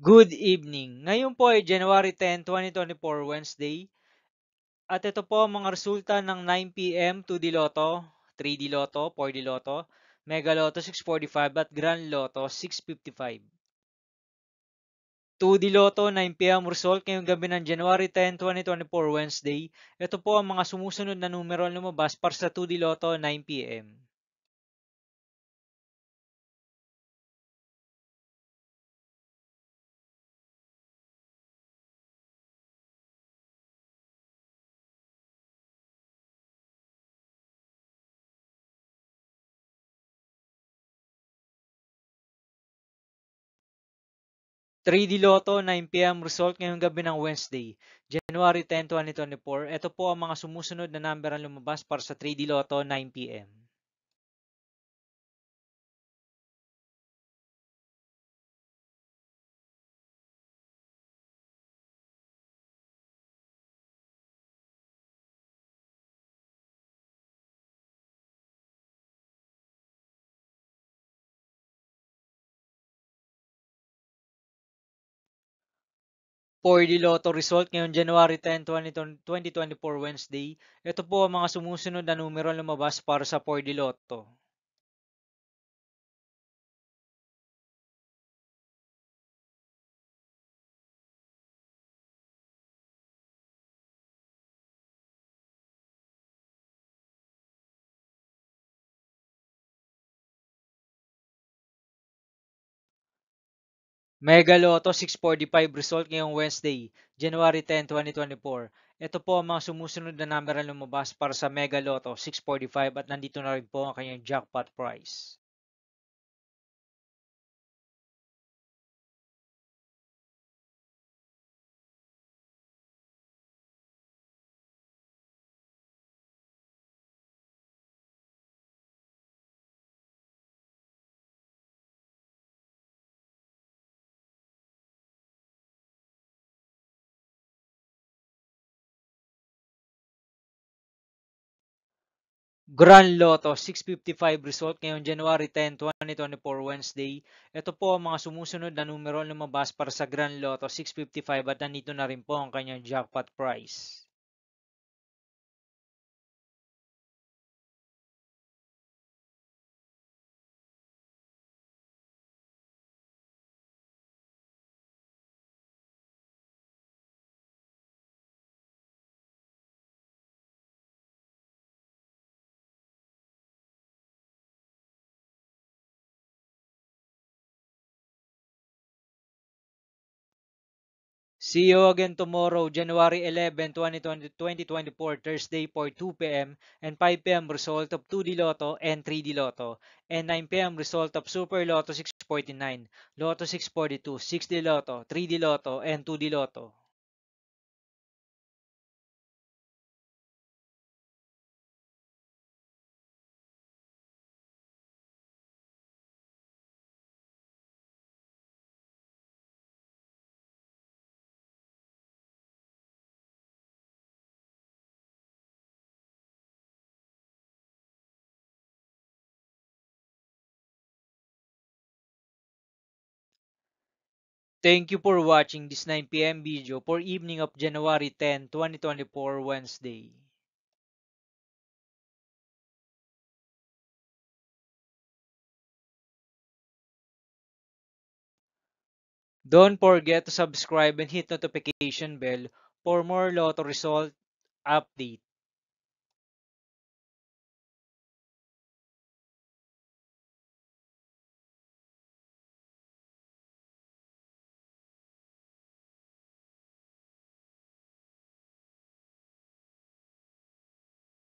Good evening. Ngayon po ay January 10, 2024, Wednesday. At ito po ang mga resulta ng 9 p.m. 2D Lotto, 3D Lotto, 4D Lotto, Mega Lotto 645 at Grand Lotto 655. 2D Lotto 9 p.m. result ngayong gabi ng January 10, 2024, Wednesday. Ito po ang mga sumusunod na numero ang lumabas para sa 2D Lotto 9 p.m. 3D Lotto 9 p.m. result ngayong gabi ng Wednesday, January 10, 2024. Ito po ang mga sumusunod na number ang lumabas para sa 3D Lotto 9 p.m. For the Lotto result ngayong January 10, 2024, Wednesday, ito po ang mga sumusunod na numero ang lumabas para sa 4D Lotto. Mega Lotto 645 result ngayong Wednesday, January 10, 2024. Ito po ang mga sumusunod na number ang lumabas para sa Mega Lotto 645 at nandito na rin po ang kanyang jackpot price. Grand Lotto 655 result ngayong January 10, 2024, Wednesday. Ito po ang mga sumusunod na numero ang lumabas para sa Grand Lotto 655 at nandito na rin po ang kanyang jackpot price. See you again tomorrow, January 11, 2024, Thursday for 2 p.m. and 5 p.m. result of 2D Lotto and 3D Lotto, and 9 p.m. result of Super Lotto 649, Lotto 642, 6D Lotto, 3D Lotto, and 2D Lotto. Thank you for watching this 9 p.m. video for evening of January 10, 2024, Wednesday. Don't forget to subscribe and hit notification bell for more Lotto result update.